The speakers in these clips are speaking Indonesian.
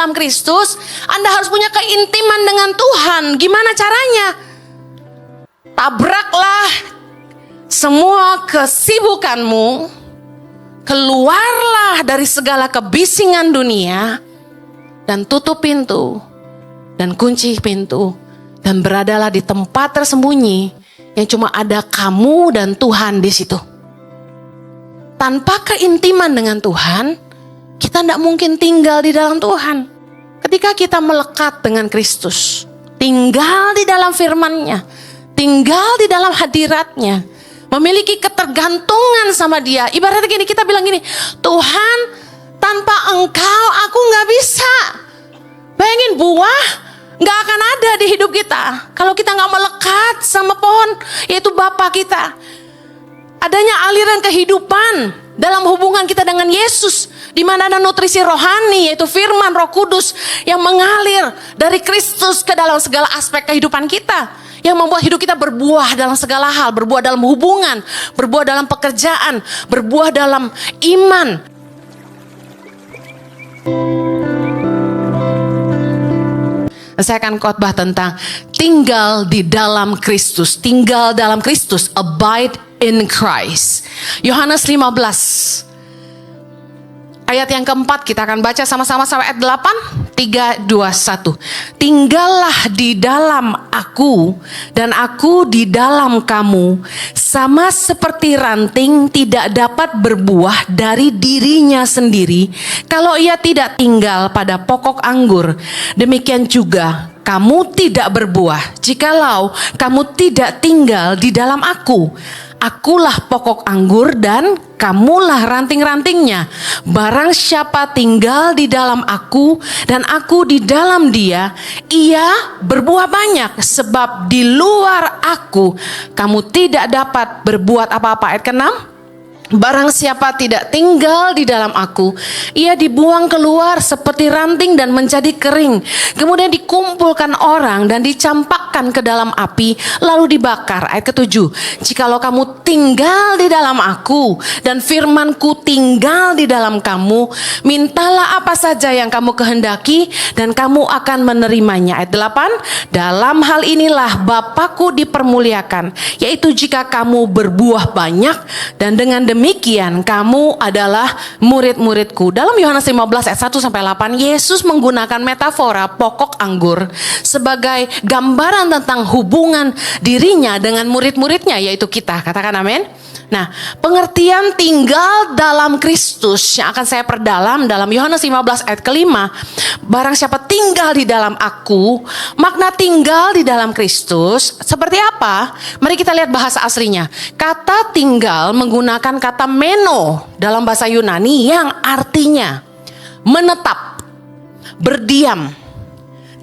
dalam Kristus, Anda harus punya keintiman dengan Tuhan. Gimana caranya? Tabraklah semua kesibukanmu, keluarlah dari segala kebisingan dunia, dan tutup pintu, dan kunci pintu, dan beradalah di tempat tersembunyi yang cuma ada kamu dan Tuhan di situ. Tanpa keintiman dengan Tuhan, kita tidak mungkin tinggal di dalam Tuhan. Ketika kita melekat dengan Kristus, tinggal di dalam firman-Nya, tinggal di dalam hadirat-Nya, memiliki ketergantungan sama Dia. Ibaratnya gini, kita bilang gini, Tuhan, tanpa Engkau aku gak bisa. Bayangin, buah gak akan ada di hidup kita kalau kita gak melekat sama pohon, yaitu Bapa kita. Adanya aliran kehidupan dalam hubungan kita dengan Yesus, di mana ada nutrisi rohani, yaitu firman Roh Kudus yang mengalir dari Kristus ke dalam segala aspek kehidupan kita, yang membuat hidup kita berbuah dalam segala hal, berbuah dalam hubungan, berbuah dalam pekerjaan, berbuah dalam iman. Saya akan khotbah tentang tinggal di dalam Kristus, tinggal dalam Kristus, abide in Christ. Yohanes 15 ayat yang keempat, kita akan baca sama-sama sampai ayat 8. 3, 2, 1. Tinggallah di dalam aku dan aku di dalam kamu, sama seperti ranting tidak dapat berbuah dari dirinya sendiri kalau ia tidak tinggal pada pokok anggur. Demikian juga kamu tidak berbuah jikalau kamu tidak tinggal di dalam aku. Akulah pokok anggur dan kamulah ranting-rantingnya. Barang siapa tinggal di dalam aku dan aku di dalam dia, ia berbuah banyak. Sebab di luar aku kamu tidak dapat berbuat apa-apa. Ayat ke-6. Barang siapa tidak tinggal di dalam aku, ia dibuang keluar seperti ranting dan menjadi kering. Kemudian dikumpulkan orang dan dicampakkan ke dalam api, lalu dibakar. Ayat ke-7. Jikalau kamu tinggal di dalam aku dan firmanku tinggal di dalam kamu, mintalah apa saja yang kamu kehendaki dan kamu akan menerimanya. Ayat 8. Dalam hal inilah Bapakku dipermuliakan, yaitu jika kamu berbuah banyak, dan dengan demikian kamu adalah murid-muridku. Dalam Yohanes 15 ayat 1 sampai 8, Yesus menggunakan metafora pokok anggur sebagai gambaran tentang hubungan dirinya dengan murid-muridnya, yaitu kita. Katakan amin. Nah, pengertian tinggal dalam Kristus yang akan saya perdalam dalam Yohanes 15 ayat ke-5. Barang siapa tinggal di dalam aku, makna tinggal di dalam Kristus seperti apa? Mari kita lihat bahasa aslinya. Kata tinggal menggunakan kata meno dalam bahasa Yunani yang artinya menetap, berdiam,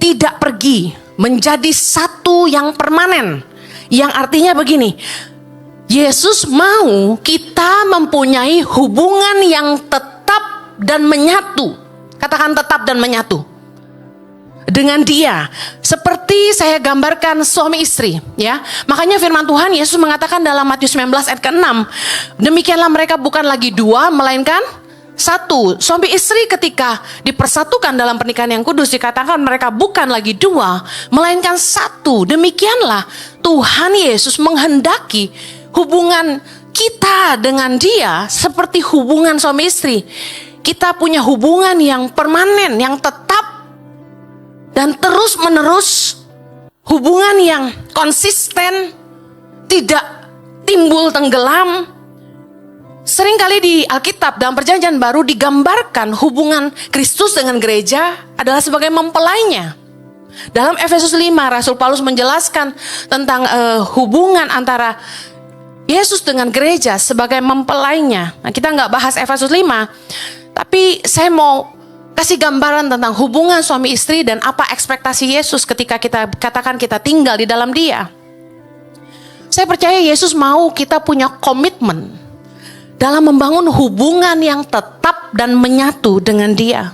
tidak pergi, menjadi satu yang permanen. Yang artinya begini, Yesus mau kita mempunyai hubungan yang tetap dan menyatu. Katakan tetap dan menyatu dengan Dia. Seperti saya gambarkan suami istri, ya. Makanya firman Tuhan Yesus mengatakan dalam Matius 19 ayat ke-6, demikianlah mereka bukan lagi dua melainkan satu. Suami istri ketika dipersatukan dalam pernikahan yang kudus, dikatakan mereka bukan lagi dua melainkan satu. Demikianlah Tuhan Yesus menghendaki hubungan kita dengan Dia seperti hubungan suami istri. Kita punya hubungan yang permanen, yang tetap dan terus menerus, hubungan yang konsisten, tidak timbul tenggelam. Seringkali di Alkitab dalam Perjanjian Baru digambarkan hubungan Kristus dengan gereja adalah sebagai mempelainya. Dalam Efesus 5 Rasul Paulus menjelaskan tentang hubungan antara Yesus dengan gereja sebagai mempelainya. Nah, kita nggak bahas Efesus 5, tapi saya mau kasih gambaran tentang hubungan suami istri dan apa ekspektasi Yesus ketika kita katakan kita tinggal di dalam Dia. Saya percaya Yesus mau kita punya komitmen dalam membangun hubungan yang tetap dan menyatu dengan Dia.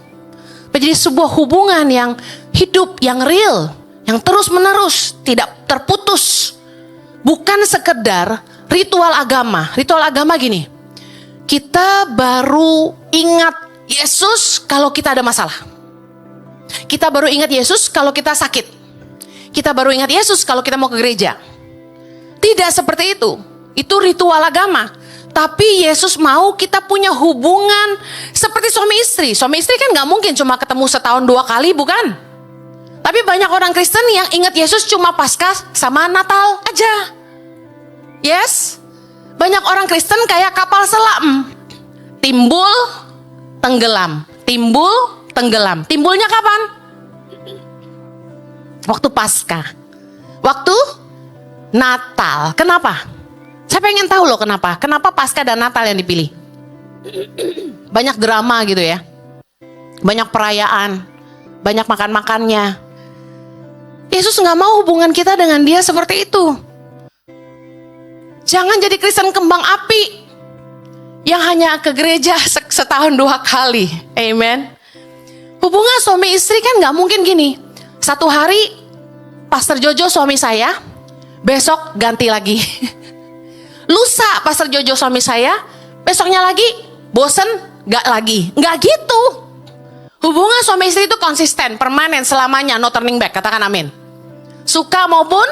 Menjadi sebuah hubungan yang hidup, yang real, yang terus menerus, tidak terputus. Bukan sekedar ritual agama. Ritual agama gini, kita baru ingat Yesus kalau kita ada masalah. Kita baru ingat Yesus kalau kita sakit. Kita baru ingat Yesus kalau kita mau ke gereja. Tidak seperti itu. Itu ritual agama. Tapi Yesus mau kita punya hubungan seperti suami istri. Suami istri kan gak mungkin cuma ketemu setahun 2 kali, bukan? Tapi banyak orang Kristen yang ingat Yesus cuma Paskah sama Natal aja. Yes? Banyak orang Kristen kayak kapal selam. Timbul, tenggelam. Timbul, tenggelam. Timbulnya kapan? Waktu Paskah. Waktu Natal. Kenapa? Saya pengen tahu loh kenapa. Kenapa Paskah dan Natal yang dipilih? Banyak drama gitu ya. Banyak perayaan. Banyak makan-makannya. Yesus gak mau hubungan kita dengan dia seperti itu. Jangan jadi Kristen kembang api yang hanya ke gereja setahun 2 kali. Amen. Hubungan suami istri kan gak mungkin gini. Satu hari Pastor Jojo suami saya, besok ganti lagi. Lusa Pastor Jojo suami saya, besoknya lagi bosen, gak lagi. Gak gitu. Hubungan suami istri itu konsisten, permanen, selamanya, no turning back. Katakan amin. Suka maupun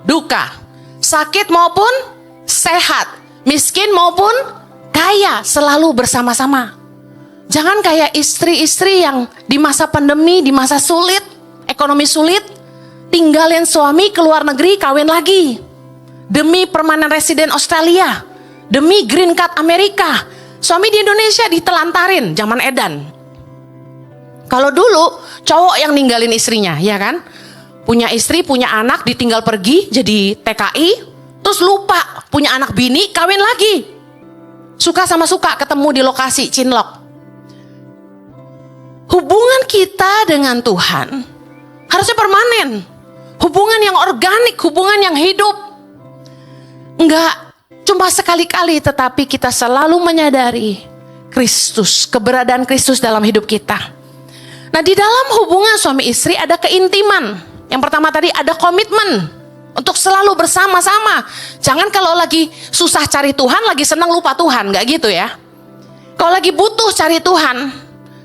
duka, sakit maupun sehat, miskin maupun kaya, selalu bersama-sama. Jangan kayak istri-istri yang di masa pandemi, di masa sulit, ekonomi sulit, tinggalin suami ke luar negeri, kawin lagi. Demi permanent resident Australia, demi green card Amerika. Suami di Indonesia ditelantarin, zaman edan. Kalau dulu cowok yang ninggalin istrinya, ya kan? Punya istri, punya anak, ditinggal pergi jadi TKI, terus lupa punya anak bini, kawin lagi. Suka sama suka ketemu di lokasi cinlok. Hubungan kita dengan Tuhan harusnya permanen. Hubungan yang organik, hubungan yang hidup. Enggak cuma sekali-kali, tetapi kita selalu menyadari Kristus, keberadaan Kristus dalam hidup kita. Nah, di dalam hubungan suami istri ada keintiman. Yang pertama tadi ada komitmen untuk selalu bersama-sama. Jangan kalau lagi susah cari Tuhan, lagi senang lupa Tuhan, enggak gitu ya. Kalau lagi butuh cari Tuhan,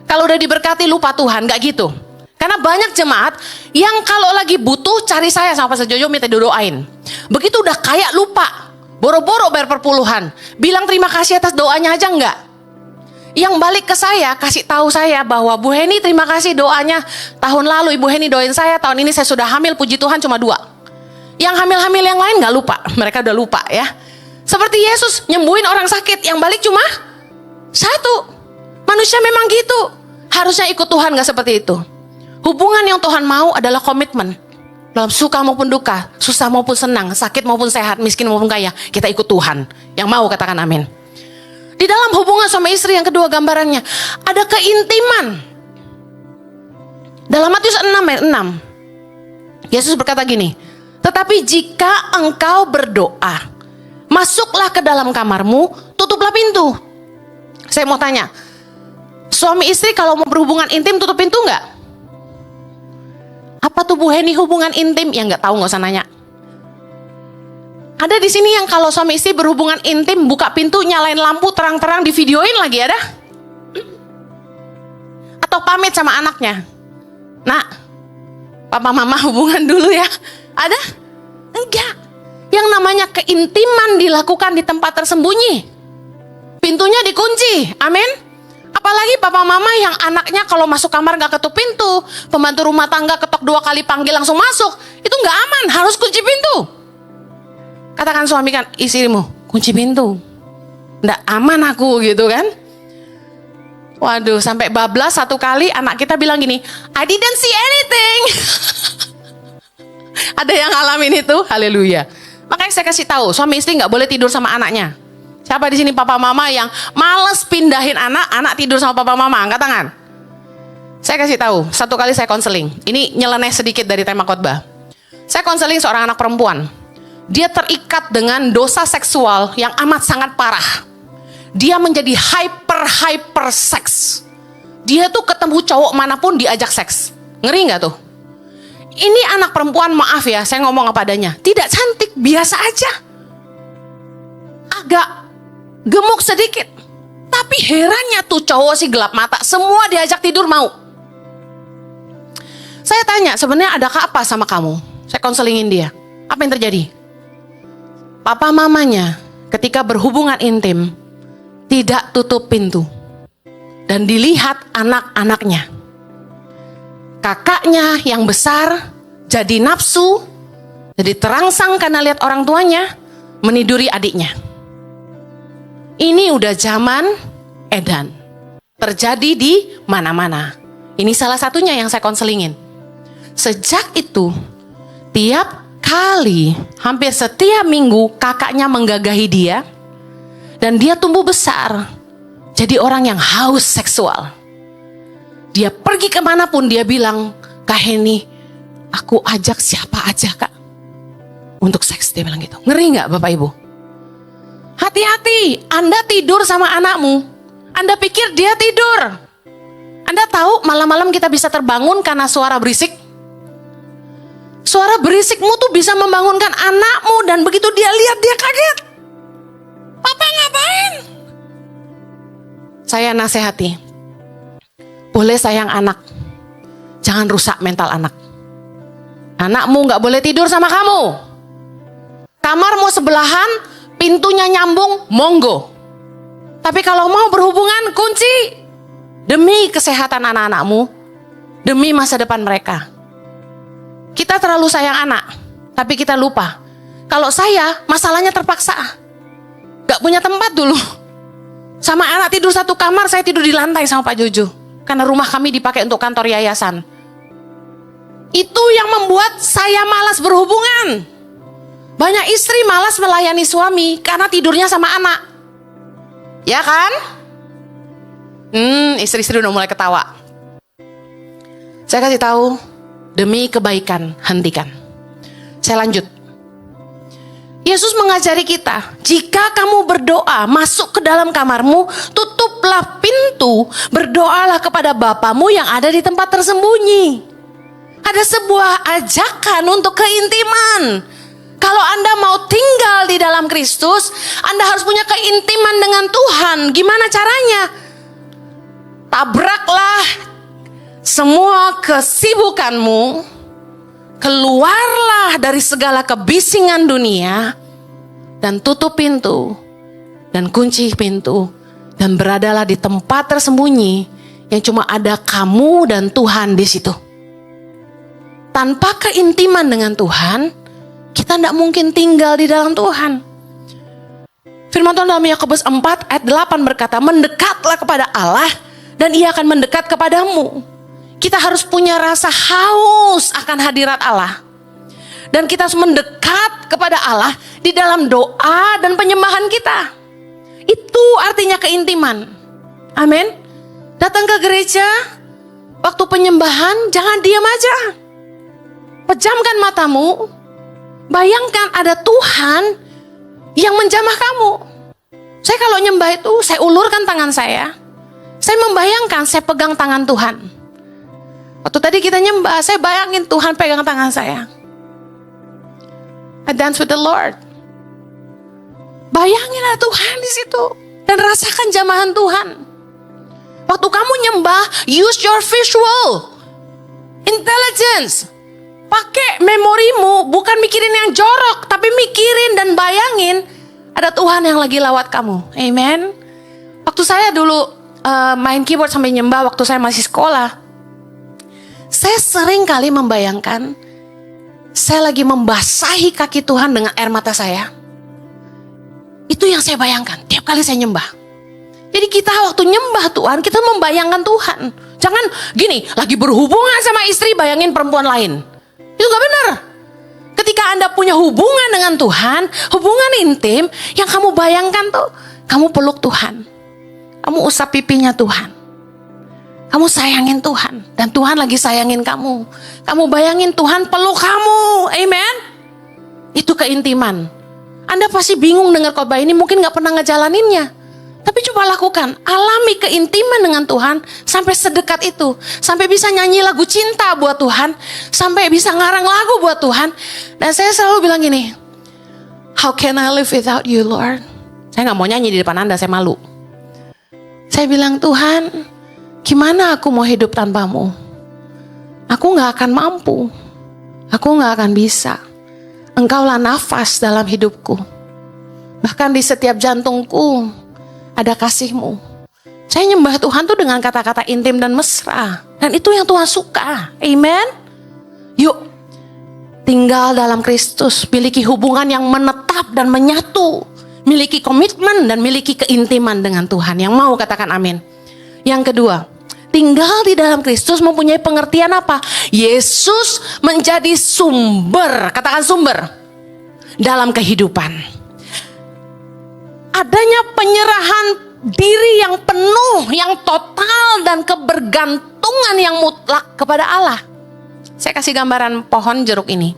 kalau udah diberkati lupa Tuhan, enggak gitu. Karena banyak jemaat yang kalau lagi butuh cari saya sama Pastor Jojo minta didoain. Begitu udah kaya lupa. Boro-boro bayar perpuluhan. Bilang terima kasih atas doanya aja enggak. Yang balik ke saya, kasih tahu saya bahwa Bu Heni terima kasih doanya. Tahun lalu Ibu Heni doain saya, tahun ini saya sudah hamil, puji Tuhan cuma 2. Yang hamil-hamil yang lain enggak lupa. Mereka udah lupa ya. Seperti Yesus nyembuhin orang sakit, yang balik cuma 1. Manusia memang gitu. Harusnya ikut Tuhan enggak seperti itu. Hubungan yang Tuhan mau adalah komitmen. Dalam suka maupun duka, susah maupun senang, sakit maupun sehat, miskin maupun kaya, kita ikut Tuhan. Yang mau katakan amin. Di dalam hubungan sama istri yang kedua gambarannya, ada keintiman. Dalam Matius 6 ayat 6, Yesus berkata gini, tetapi jika engkau berdoa, masuklah ke dalam kamarmu, tutuplah pintu. Saya mau tanya, suami istri kalau mau berhubungan intim tutup pintu enggak? Apa tuh Bu Heni hubungan intim? Ya nggak tahu, nggak usah nanya. Ada di sini yang kalau suami istri berhubungan intim buka pintu, nyalain lampu terang-terang, di videoin lagi, ada? Atau pamit sama anaknya, nak, papa mama hubungan dulu ya, ada? Enggak. Yang namanya keintiman dilakukan di tempat tersembunyi. Pintunya dikunci, amin. Apalagi papa mama yang anaknya kalau masuk kamar gak ketuk pintu, pembantu rumah tangga ketok 2 kali panggil langsung masuk, itu gak aman, harus kunci pintu. Katakan suami kan, istrimu kunci pintu, gak aman aku gitu kan. Waduh, sampai bablas 1 kali anak kita bilang gini, I didn't see anything. Ada yang ngalamin itu, haleluya. Makanya saya kasih tahu, suami istri gak boleh tidur sama anaknya. Siapa di sini papa mama yang males pindahin anak, anak tidur sama papa mama? Angkat tangan. Saya kasih tahu, 1 kali saya konseling. Ini nyeleneh sedikit dari tema khotbah. Saya konseling seorang anak perempuan. Dia terikat dengan dosa seksual yang amat sangat parah. Dia menjadi hyper seks. Dia tuh ketemu cowok manapun diajak seks. Ngeri nggak tuh? Ini anak perempuan, maaf ya, saya ngomong apa adanya. Tidak cantik, biasa aja. Agak gemuk sedikit. Tapi herannya tuh cowok si gelap mata, semua diajak tidur mau. Saya tanya, sebenarnya adakah apa sama kamu? Saya konselingin dia. Apa yang terjadi? Papa mamanya ketika berhubungan intim tidak tutup pintu. Dan dilihat anak-anaknya. Kakaknya yang besar jadi nafsu, jadi terangsang karena lihat orang tuanya meniduri adiknya. Ini udah zaman edan. Terjadi di mana-mana. Ini salah satunya yang saya konselingin. Sejak itu, tiap kali, hampir setiap minggu kakaknya menggagahi dia. Dan dia tumbuh besar. Jadi orang yang haus seksual. Dia pergi kemanapun dia bilang, Kak Heni, aku ajak siapa aja Kak. Untuk seks, dia bilang gitu. Ngeri gak Bapak Ibu? Hati-hati, Anda tidur sama anakmu. Anda pikir dia tidur. Anda tahu malam-malam kita bisa terbangun karena suara berisik? Suara berisikmu tuh bisa membangunkan anakmu. Dan begitu dia lihat, dia kaget. Papa ngapain? Saya nasihati. Boleh sayang anak. Jangan rusak mental anak. Anakmu gak boleh tidur sama kamu. Kamarmu sebelahan, pintunya nyambung, monggo. Tapi kalau mau berhubungan, kunci. Demi kesehatan anak-anakmu, demi masa depan mereka. Kita terlalu sayang anak, tapi kita lupa. Kalau saya, masalahnya terpaksa. Gak punya tempat dulu. Sama anak tidur satu kamar, saya tidur di lantai sama Pak Jojo. Karena rumah kami dipakai untuk kantor yayasan. Itu yang membuat saya malas berhubungan. Banyak istri malas melayani suami karena tidurnya sama anak. Ya kan? Istri-istri udah mulai ketawa. Saya kasih tahu, demi kebaikan hentikan. Saya lanjut. Yesus mengajari kita, jika kamu berdoa masuk ke dalam kamarmu, tutuplah pintu, berdoalah kepada Bapamu yang ada di tempat tersembunyi. Ada sebuah ajakan untuk keintiman. Kalau Anda mau tinggal di dalam Kristus, Anda harus punya keintiman dengan Tuhan. Gimana caranya? Tabraklah semua kesibukanmu, keluarlah dari segala kebisingan dunia, dan tutup pintu, dan kunci pintu, dan beradalah di tempat tersembunyi yang cuma ada kamu dan Tuhan di situ. Tanpa keintiman dengan Tuhan, kita tidak mungkin tinggal di dalam Tuhan. Firman Tuhan dalam Yakobus 4 ayat 8 berkata, mendekatlah kepada Allah dan Ia akan mendekat kepadamu. Kita harus punya rasa haus akan hadirat Allah. Dan kita harus mendekat kepada Allah di dalam doa dan penyembahan kita. Itu artinya keintiman. Amin. Datang ke gereja, waktu penyembahan jangan diam aja. Pejamkan matamu. Bayangkan ada Tuhan yang menjamah kamu. Saya kalau nyembah itu, saya ulurkan tangan saya. Saya membayangkan saya pegang tangan Tuhan. Waktu tadi kita nyembah, saya bayangin Tuhan pegang tangan saya. I dance with the Lord. Bayangin ada Tuhan di situ. Dan rasakan jamahan Tuhan. Waktu kamu nyembah, use your visual intelligence. Pakai memorimu, bukan mikirin yang jorok, tapi mikirin dan bayangin ada Tuhan yang lagi lawat kamu. Amen. Waktu saya dulu main keyboard sampai nyembah, waktu saya masih sekolah, saya sering kali membayangkan saya lagi membasahi kaki Tuhan dengan air mata saya. Itu yang saya bayangkan tiap kali saya nyembah. Jadi kita waktu nyembah Tuhan, kita membayangkan Tuhan. Jangan gini, lagi berhubungan sama istri bayangin perempuan lain. Itu gak benar. Ketika Anda punya hubungan dengan Tuhan, hubungan intim, yang kamu bayangkan tuh, kamu peluk Tuhan. Kamu usap pipinya Tuhan. Kamu sayangin Tuhan. Dan Tuhan lagi sayangin kamu. Kamu bayangin Tuhan peluk kamu. Amen. Itu keintiman. Anda pasti bingung dengar khotbah ini, mungkin gak pernah ngejalaninnya. Tapi coba lakukan, alami keintiman dengan Tuhan sampai sedekat itu. Sampai bisa nyanyi lagu cinta buat Tuhan. Sampai bisa ngarang lagu buat Tuhan. Dan saya selalu bilang gini, how can I live without you Lord? Saya gak mau nyanyi di depan Anda, saya malu. Saya bilang, Tuhan, gimana aku mau hidup tanpamu? Aku gak akan mampu. Aku gak akan bisa. Engkaulah nafas dalam hidupku. Bahkan di setiap jantungku ada kasih-Mu. Saya nyembah Tuhan tuh dengan kata-kata intim dan mesra. Dan itu yang Tuhan suka. Amen. Yuk, tinggal dalam Kristus. Miliki hubungan yang menetap dan menyatu. Miliki komitmen dan miliki keintiman dengan Tuhan. Yang mau katakan amin. Yang kedua, tinggal di dalam Kristus mempunyai pengertian apa? Yesus menjadi sumber. Katakan sumber. Dalam kehidupan. Adanya penyerahan diri yang penuh, yang total dan kebergantungan yang mutlak kepada Allah. Saya kasih gambaran pohon jeruk ini.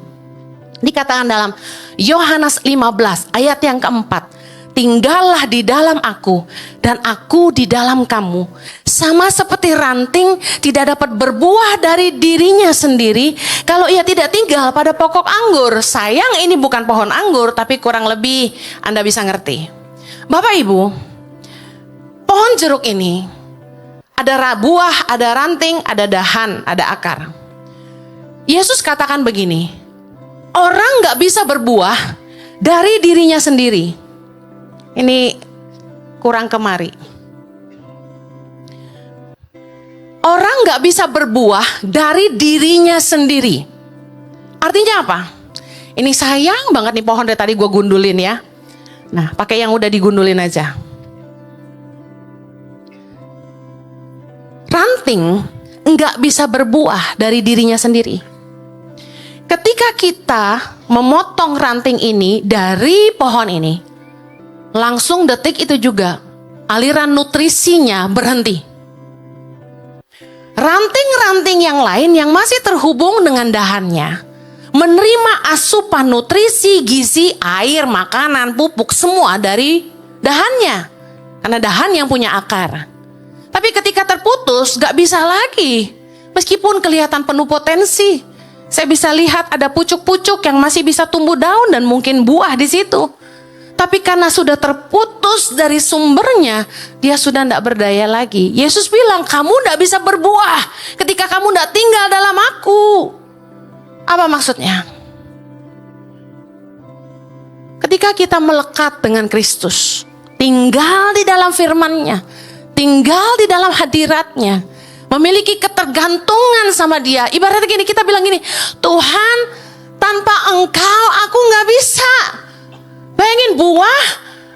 Dikatakan dalam Yohanes 15 ayat yang keempat. Tinggallah di dalam aku dan aku di dalam kamu. Sama seperti ranting tidak dapat berbuah dari dirinya sendiri kalau ia tidak tinggal pada pokok anggur. Sayang ini bukan pohon anggur, tapi kurang lebih Anda bisa ngerti. Bapak Ibu, pohon jeruk ini ada buah, ada ranting, ada dahan, ada akar. Yesus katakan begini, orang gak bisa berbuah dari dirinya sendiri. Ini kurang kemari. Orang gak bisa berbuah dari dirinya sendiri. Artinya apa? Ini sayang banget nih pohon dari tadi gue gundulin ya. Nah, pakai yang udah digundulin aja. Ranting gak bisa berbuah dari dirinya sendiri. Ketika kita memotong ranting ini dari pohon ini, langsung detik itu juga aliran nutrisinya berhenti. Ranting-ranting yang lain yang masih terhubung dengan dahannya menerima asupan nutrisi, gizi, air, makanan, pupuk semua dari dahannya. Karena dahan yang punya akar. Tapi ketika terputus gak bisa lagi. Meskipun kelihatan penuh potensi. Saya bisa lihat ada pucuk-pucuk yang masih bisa tumbuh daun dan mungkin buah di situ. Tapi karena sudah terputus dari sumbernya, dia sudah tidak berdaya lagi. Yesus bilang, kamu tidak bisa berbuah ketika kamu tidak tinggal dalam aku. Apa maksudnya? Ketika kita melekat dengan Kristus, tinggal di dalam firman-Nya, tinggal di dalam hadirat-Nya, memiliki ketergantungan sama Dia. Ibaratnya gini, kita bilang gini, Tuhan, tanpa Engkau aku gak bisa. Bayangin buah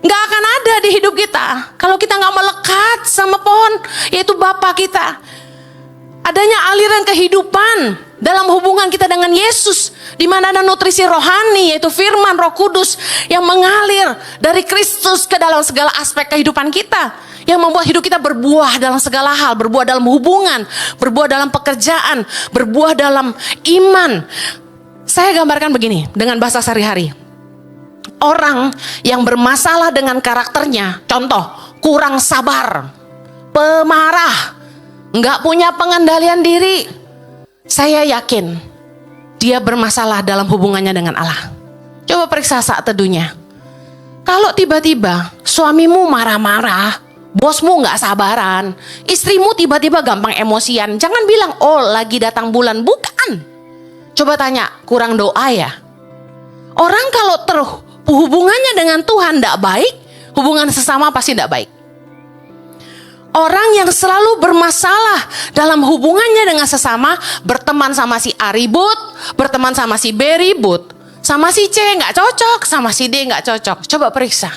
gak akan ada di hidup kita kalau kita gak melekat sama pohon, yaitu Bapa kita. Adanya aliran kehidupan dalam hubungan kita dengan Yesus, di mana ada nutrisi rohani, yaitu firman Roh Kudus yang mengalir dari Kristus ke dalam segala aspek kehidupan kita, yang membuat hidup kita berbuah dalam segala hal, berbuah dalam hubungan, berbuah dalam pekerjaan, berbuah dalam iman. Saya gambarkan begini dengan bahasa sehari-hari. Orang yang bermasalah dengan karakternya, contoh, kurang sabar, pemarah, nggak punya pengendalian diri, saya yakin dia bermasalah dalam hubungannya dengan Allah. Coba periksa saat teduhnya. Kalau tiba-tiba suamimu marah-marah, bosmu nggak sabaran, istrimu tiba-tiba gampang emosian, jangan bilang, oh lagi datang bulan, bukan. Coba tanya, kurang doa ya? Orang kalau hubungannya dengan Tuhan tidak baik, hubungan sesama pasti tidak baik. Orang yang selalu bermasalah dalam hubungannya dengan sesama, berteman sama si A ribut, berteman sama si B ribut, sama si C nggak cocok, sama si D nggak cocok. Coba periksa,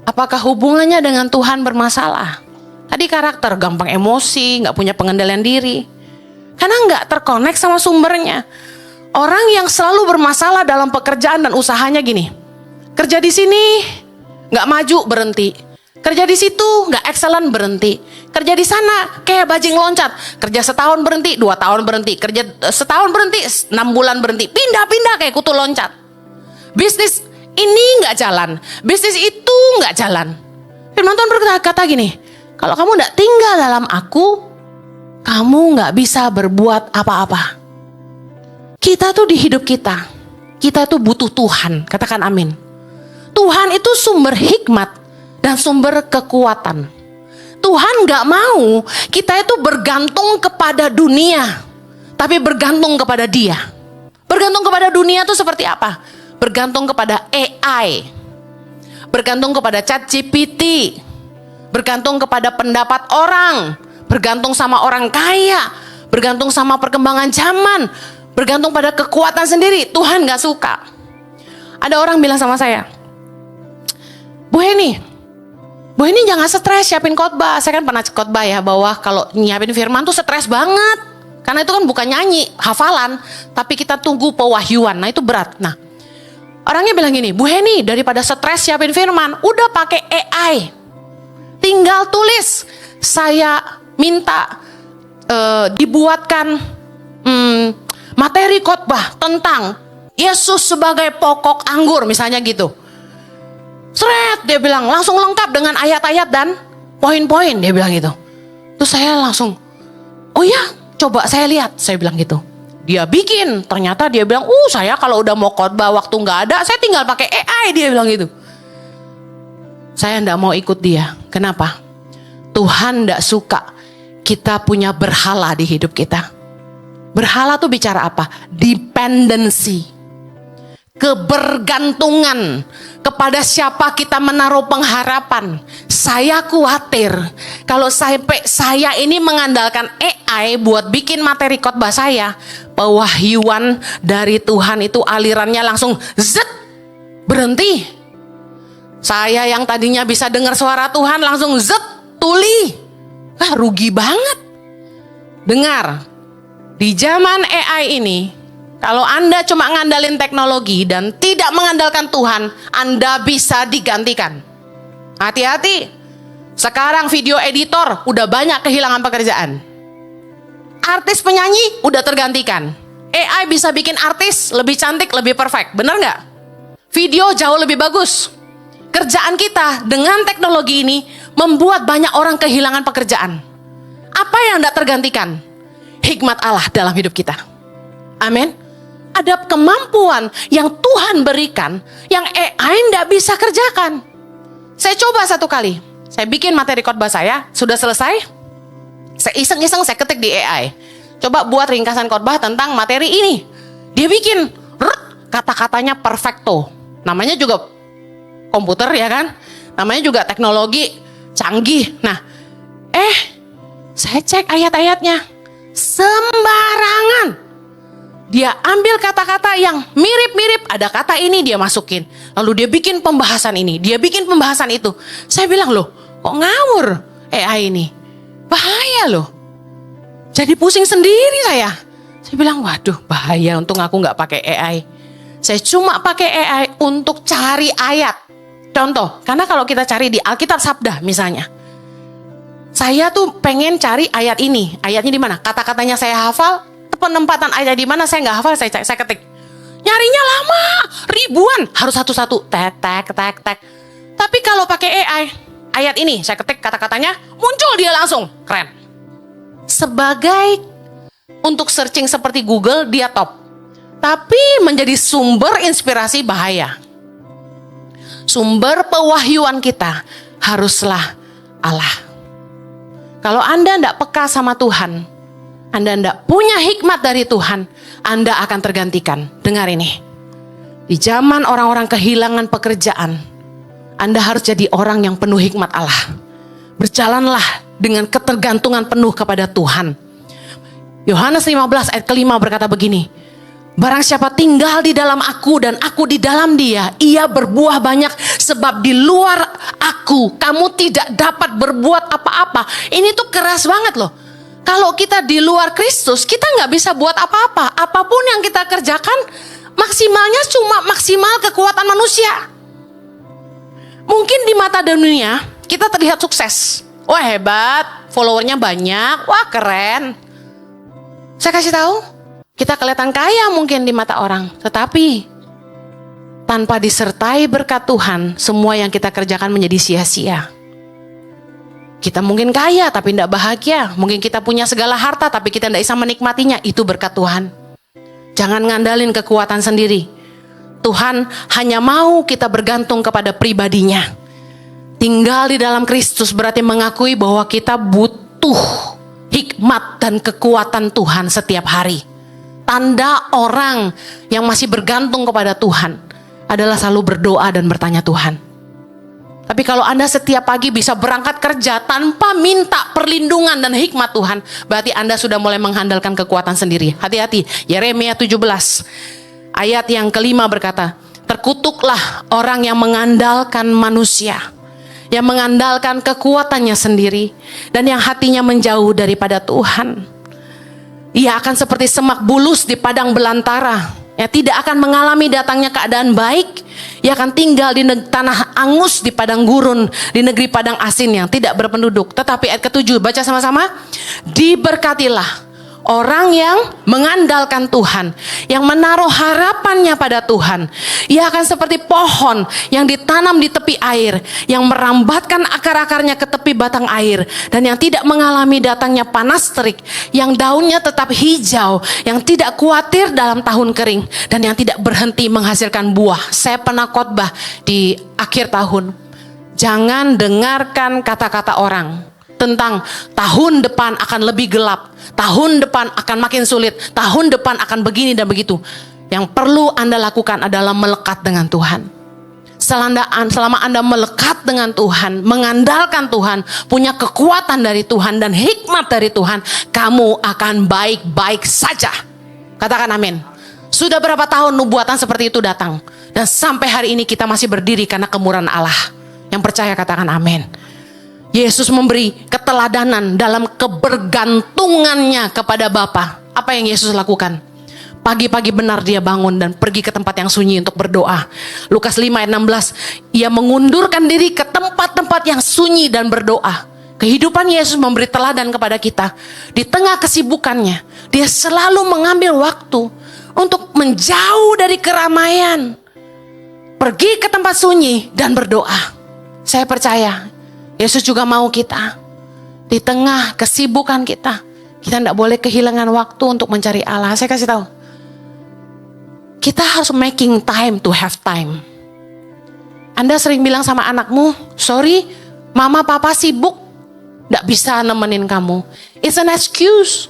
apakah hubungannya dengan Tuhan bermasalah? Tadi karakter, gampang emosi, nggak punya pengendalian diri, karena nggak terkonek sama sumbernya. Orang yang selalu bermasalah dalam pekerjaan dan usahanya gini, kerja di sini nggak maju, berhenti. Kerja di situ nggak excellent, berhenti. Kerja di sana kayak bajing loncat. Kerja setahun berhenti, 2 tahun berhenti. Kerja setahun berhenti, 6 bulan berhenti. Pindah-pindah kayak kutu loncat. Bisnis ini nggak jalan, bisnis itu nggak jalan. Firman Tuhan berkata gini, kalau kamu nggak tinggal dalam aku, kamu nggak bisa berbuat apa-apa. Kita tuh di hidup kita tuh butuh Tuhan. Katakan amin. Tuhan itu sumber hikmat dan sumber kekuatan. Tuhan gak mau kita itu bergantung kepada dunia. tapi bergantung kepada Dia. Bergantung kepada dunia itu seperti apa? Bergantung kepada AI, bergantung kepada ChatGPT, bergantung kepada pendapat orang, bergantung sama orang kaya, bergantung sama perkembangan zaman, bergantung pada kekuatan sendiri. Tuhan gak suka. Ada orang bilang sama saya, Bu Heni jangan stres siapin khotbah. Saya kan pernah khotbah ya, bahwa kalau nyiapin firman tuh stres banget. Karena itu kan bukan nyanyi, hafalan, tapi kita tunggu pewahyuan. Nah itu berat. Nah, orangnya bilang gini, Bu Heni, daripada stres siapin firman, udah pakai AI. Tinggal tulis. Saya minta dibuatkan materi khotbah tentang Yesus sebagai pokok anggur, misalnya gitu. Seret, dia bilang, langsung lengkap dengan ayat-ayat dan poin-poin, dia bilang gitu. Terus saya langsung, oh ya, coba saya lihat, saya bilang gitu. Dia bikin, ternyata dia bilang, saya kalau udah mau khotbah waktu nggak ada, saya tinggal pakai AI, dia bilang gitu. Saya nggak mau ikut dia. Kenapa? Tuhan nggak suka kita punya berhala di hidup kita. Berhala tuh bicara apa? Dependency. Kebergantungan kepada siapa kita menaruh pengharapan. Saya khawatir kalau sampai saya ini mengandalkan AI buat bikin materi khotbah saya, pewahyuan dari Tuhan itu alirannya langsung zet, berhenti. Saya yang tadinya bisa dengar suara Tuhan langsung zet, tuli. Rugi banget. Dengar, di zaman AI ini, kalau Anda cuma ngandalin teknologi dan tidak mengandalkan Tuhan, Anda bisa digantikan. Hati-hati. Sekarang video editor udah banyak kehilangan pekerjaan. Artis penyanyi udah tergantikan. AI bisa bikin artis lebih cantik, lebih perfect. Bener nggak? Video jauh lebih bagus. Kerjaan kita dengan teknologi ini membuat banyak orang kehilangan pekerjaan. Apa yang tidak tergantikan? Hikmat Allah dalam hidup kita. Amin. Ada kemampuan yang Tuhan berikan yang AI tidak bisa kerjakan. Saya coba satu kali. Saya bikin materi khotbah saya, sudah selesai. Saya iseng-iseng saya ketik di AI. Coba buat ringkasan khotbah tentang materi ini. Dia bikin kata-katanya perfecto. Namanya juga komputer ya kan? Namanya juga teknologi canggih. Nah, saya cek ayat-ayatnya. Sembarangan. Dia ambil kata-kata yang mirip-mirip, ada kata ini dia masukin. Lalu dia bikin pembahasan ini, dia bikin pembahasan itu. Saya bilang, loh kok ngawur AI ini? Bahaya loh. Jadi pusing sendiri saya. Saya bilang, waduh bahaya, untung aku gak pakai AI. Saya cuma pakai AI untuk cari ayat. Contoh, karena kalau kita cari di Alkitab Sabda misalnya. Saya tuh pengen cari ayat ini. Ayatnya di mana? Kata-katanya saya hafal. Penempatan ayat di mana saya nggak hafal, saya ketik. Nyarinya lama, ribuan, harus satu-satu, tek. Tapi kalau pakai AI, ayat ini saya ketik kata-katanya, muncul dia langsung, keren. Sebagai untuk searching seperti Google dia top, tapi menjadi sumber inspirasi bahaya. Sumber pewahyuan kita haruslah Allah. Kalau Anda tidak peka sama Tuhan, Anda tidak punya hikmat dari Tuhan, Anda akan tergantikan. Dengar ini. Di zaman orang-orang kehilangan pekerjaan, Anda harus jadi orang yang penuh hikmat Allah. Berjalanlah dengan ketergantungan penuh kepada Tuhan. Yohanes 15 ayat ke-5 berkata begini. Barang siapa tinggal di dalam aku dan aku di dalam dia, ia berbuah banyak, sebab di luar aku kamu tidak dapat berbuat apa-apa. Ini tuh keras banget loh. Kalau kita di luar Kristus, kita nggak bisa buat apa-apa. Apapun yang kita kerjakan, maksimalnya cuma maksimal kekuatan manusia. Mungkin di mata dunia, kita terlihat sukses. Wah hebat, followernya banyak, wah keren. Saya kasih tahu, kita kelihatan kaya mungkin di mata orang. Tetapi, tanpa disertai berkat Tuhan, semua yang kita kerjakan menjadi sia-sia. Kita mungkin kaya tapi tidak bahagia. Mungkin kita punya segala harta tapi kita tidak bisa menikmatinya. Itu berkat Tuhan. Jangan ngandalin kekuatan sendiri. Tuhan hanya mau kita bergantung kepada pribadinya. Tinggal di dalam Kristus berarti mengakui bahwa kita butuh hikmat dan kekuatan Tuhan setiap hari. Tanda orang yang masih bergantung kepada Tuhan adalah selalu berdoa dan bertanya Tuhan. Tapi kalau Anda setiap pagi bisa berangkat kerja tanpa minta perlindungan dan hikmat Tuhan, berarti Anda sudah mulai mengandalkan kekuatan sendiri. Hati-hati. Yeremia 17 ayat yang kelima berkata, terkutuklah orang yang mengandalkan manusia, yang mengandalkan kekuatannya sendiri, dan yang hatinya menjauh daripada Tuhan. Ia akan seperti semak bulus di padang belantara, ya, tidak akan mengalami datangnya keadaan baik. Ia akan tinggal di tanah angus, di padang gurun, di negeri padang asin yang tidak berpenduduk. Tetapi ayat ke-7, baca sama-sama. Diberkatilah orang yang mengandalkan Tuhan, yang menaruh harapannya pada Tuhan. Ia akan seperti pohon yang ditanam di tepi air, yang merambatkan akar-akarnya ke tepi batang air, dan yang tidak mengalami datangnya panas terik, yang daunnya tetap hijau, yang tidak khawatir dalam tahun kering, dan yang tidak berhenti menghasilkan buah. Saya pernah khotbah di akhir tahun. Jangan dengarkan kata-kata orang tentang tahun depan akan lebih gelap, tahun depan akan makin sulit, tahun depan akan begini dan begitu. Yang perlu Anda lakukan adalah melekat dengan Tuhan. Selama Anda melekat dengan Tuhan, mengandalkan Tuhan, punya kekuatan dari Tuhan dan hikmat dari Tuhan, kamu akan baik-baik saja. Katakan amin. Sudah berapa tahun nubuatan seperti itu datang, dan sampai hari ini kita masih berdiri karena kemurahan Allah. Yang percaya katakan amin. Yesus memberi keteladanan dalam kebergantungannya kepada Bapa. Apa yang Yesus lakukan? Pagi-pagi benar dia bangun dan pergi ke tempat yang sunyi untuk berdoa. Lukas 5 ayat 16, ia mengundurkan diri ke tempat-tempat yang sunyi dan berdoa. Kehidupan Yesus memberi teladan kepada kita. Di tengah kesibukannya, dia selalu mengambil waktu untuk menjauh dari keramaian, pergi ke tempat sunyi dan berdoa. Saya percaya Yesus juga mau kita di tengah kesibukan kita tidak boleh kehilangan waktu untuk mencari Allah. Saya kasih tahu, kita harus making time to have time. Anda sering bilang sama anakmu, sorry, mama papa sibuk, gak bisa nemenin kamu. It's an excuse.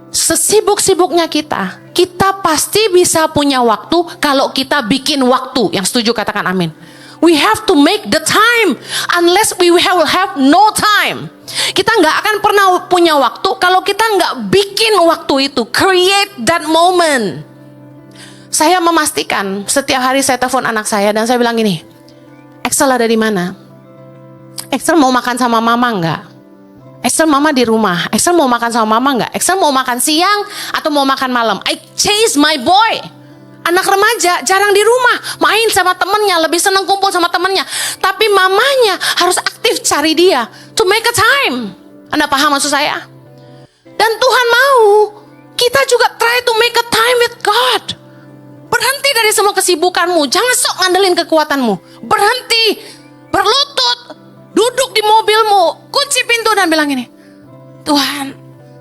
Sesibuk-sibuknya kita pasti bisa punya waktu kalau kita bikin waktu. Yang setuju katakan amin. We have to make the time. Unless we will have no time. Kita gak akan pernah punya waktu kalau kita gak bikin waktu itu. Create that moment. Saya memastikan setiap hari saya telepon anak saya dan saya bilang gini, Excel ada di mana? Excel mau makan sama mama enggak? Excel mama di rumah. Excel mau makan sama mama enggak? Excel mau makan siang atau mau makan malam? I chase my boy. Anak remaja jarang di rumah, main sama temennya, lebih senang kumpul sama temennya. Tapi mamanya harus aktif cari dia to make a time. Anda paham maksud saya? Dan Tuhan mau kita juga try to make a time with God. Berhenti dari semua kesibukanmu. Jangan sok ngandelin kekuatanmu. Berhenti. Berlutut. Duduk di mobilmu. Kunci pintu dan bilang ini, Tuhan,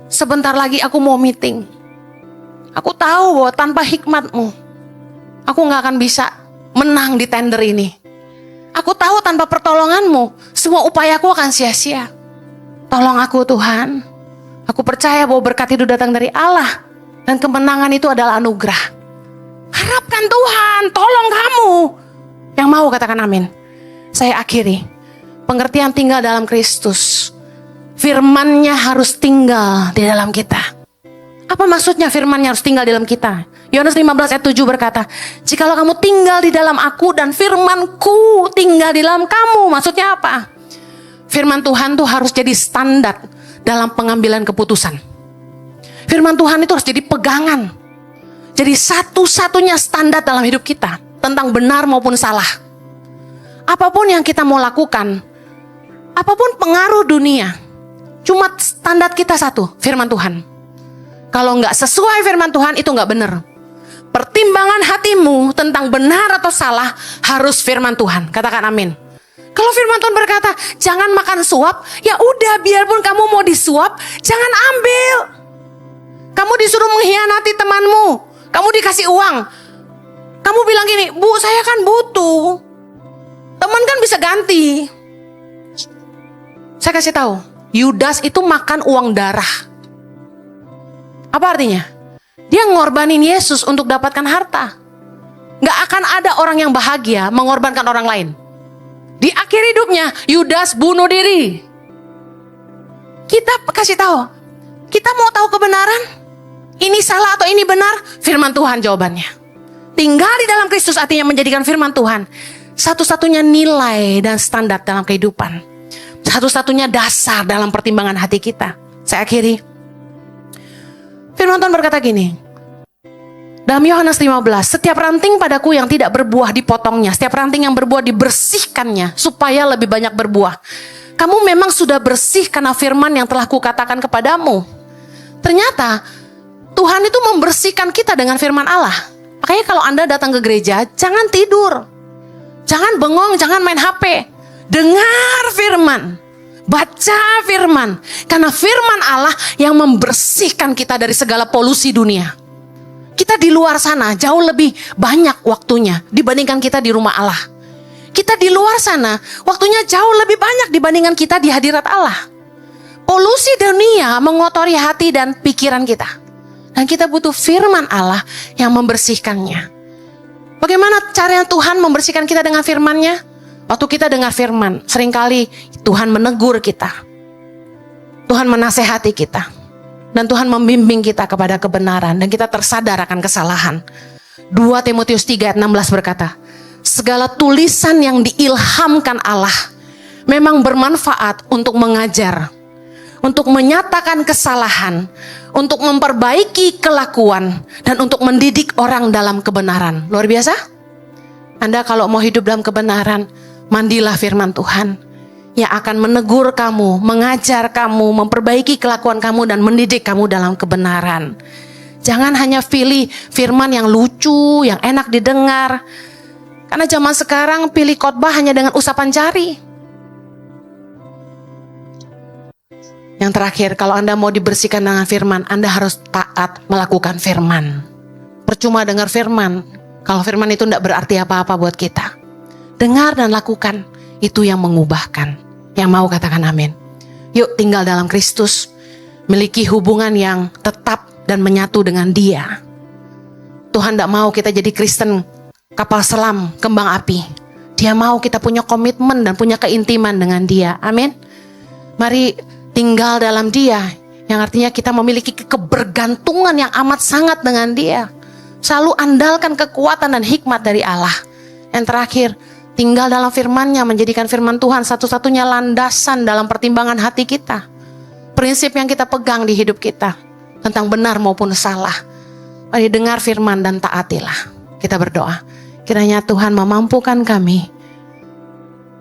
sebentar lagi aku mau meeting. Aku tahu bahwa tanpa hikmatmu, aku gak akan bisa menang di tender ini. Aku tahu tanpa pertolonganmu, semua upayaku akan sia-sia. Tolong aku Tuhan. Aku percaya bahwa berkat itu datang dari Allah. Dan kemenangan itu adalah anugerah. Harapkan Tuhan, tolong kamu. Yang mau katakan amin. Saya akhiri. Pengertian tinggal dalam Kristus. Firman-Nya harus tinggal di dalam kita. Apa maksudnya firman-Nya harus tinggal di dalam kita? Yohanes 15 ayat 7 berkata, jikalau kamu tinggal di dalam aku dan firman-Ku tinggal di dalam kamu. Maksudnya apa? Firman Tuhan tuh harus jadi standar dalam pengambilan keputusan. Firman Tuhan itu harus jadi pegangan. Jadi satu-satunya standar dalam hidup kita tentang benar maupun salah. Apapun yang kita mau lakukan, apapun pengaruh dunia, cuma standar kita satu, firman Tuhan. Kalau nggak sesuai firman Tuhan itu nggak benar. Pertimbangan hatimu tentang benar atau salah harus firman Tuhan. Katakan amin. Kalau firman Tuhan berkata jangan makan suap, ya udah biarpun kamu mau disuap, jangan ambil. Kamu disuruh mengkhianati temanmu. Kamu dikasih uang. Kamu bilang gini, Bu saya kan butuh. Teman kan bisa ganti. Saya kasih tahu, Yudas itu makan uang darah. Apa artinya? Dia ngorbanin Yesus untuk dapatkan harta. Gak akan ada orang yang bahagia mengorbankan orang lain. Di akhir hidupnya, Yudas bunuh diri. Kita kasih tahu, kita mau tahu kebenaran? Ini salah atau ini benar? Firman Tuhan jawabannya. Tinggal di dalam Kristus artinya menjadikan firman Tuhan satu-satunya nilai dan standar dalam kehidupan. Satu-satunya dasar dalam pertimbangan hati kita. Saya akhiri. Firman Tuhan berkata gini. Dalam Yohanes 15, setiap ranting padaku yang tidak berbuah dipotongnya. Setiap ranting yang berbuah dibersihkannya supaya lebih banyak berbuah. Kamu memang sudah bersih karena firman yang telah kukatakan kepadamu. Ternyata Tuhan itu membersihkan kita dengan firman Allah. Makanya kalau Anda datang ke gereja, jangan tidur. Jangan bengong, jangan main HP. Dengar firman. Baca firman. Karena firman Allah yang membersihkan kita dari segala polusi dunia. Kita di luar sana jauh lebih banyak waktunya dibandingkan kita di rumah Allah. Kita di luar sana waktunya jauh lebih banyak dibandingkan kita di hadirat Allah. Polusi dunia mengotori hati dan pikiran kita. Dan kita butuh firman Allah yang membersihkannya. Bagaimana caranya Tuhan membersihkan kita dengan firman-Nya? Waktu kita dengar firman, seringkali Tuhan menegur kita. Tuhan menasehati kita. Dan Tuhan membimbing kita kepada kebenaran. Dan kita tersadar akan kesalahan. 2 Timotius 3 ayat 16 berkata, segala tulisan yang diilhamkan Allah memang bermanfaat untuk mengajar, untuk menyatakan kesalahan, untuk memperbaiki kelakuan, dan untuk mendidik orang dalam kebenaran. Luar biasa? Anda kalau mau hidup dalam kebenaran, mandilah firman Tuhan yang akan menegur kamu, mengajar kamu, memperbaiki kelakuan kamu, dan mendidik kamu dalam kebenaran. Jangan hanya pilih firman yang lucu, yang enak didengar. Karena zaman sekarang pilih khotbah hanya dengan usapan jari. Yang terakhir, kalau Anda mau dibersihkan dengan firman, Anda harus taat melakukan firman. Percuma dengar firman, kalau firman itu tidak berarti apa-apa buat kita. Dengar dan lakukan, itu yang mengubahkan. Yang mau katakan amin. Yuk tinggal dalam Kristus, miliki hubungan yang tetap dan menyatu dengan Dia. Tuhan tidak mau kita jadi Kristen kapal selam, kembang api. Dia mau kita punya komitmen dan punya keintiman dengan Dia. Amin. Mari tinggal dalam Dia, yang artinya kita memiliki kebergantungan yang amat sangat dengan Dia. Selalu andalkan kekuatan dan hikmat dari Allah. Yang terakhir, tinggal dalam firman-Nya, menjadikan firman Tuhan satu-satunya landasan dalam pertimbangan hati kita. Prinsip yang kita pegang di hidup kita, tentang benar maupun salah. Mari dengar firman dan taatilah. Kita berdoa, kiranya Tuhan memampukan kami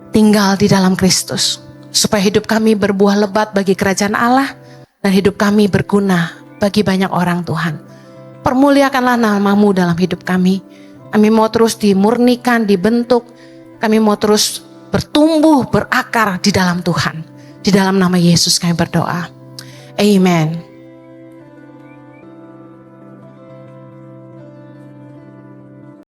tinggal di dalam Kristus, supaya hidup kami berbuah lebat bagi kerajaan Allah, dan hidup kami berguna bagi banyak orang. Tuhan, permuliakanlah nama-Mu dalam hidup kami. Kami mau terus dimurnikan, dibentuk. Kami mau terus bertumbuh, berakar di dalam Tuhan. Di dalam nama Yesus kami berdoa. Amen.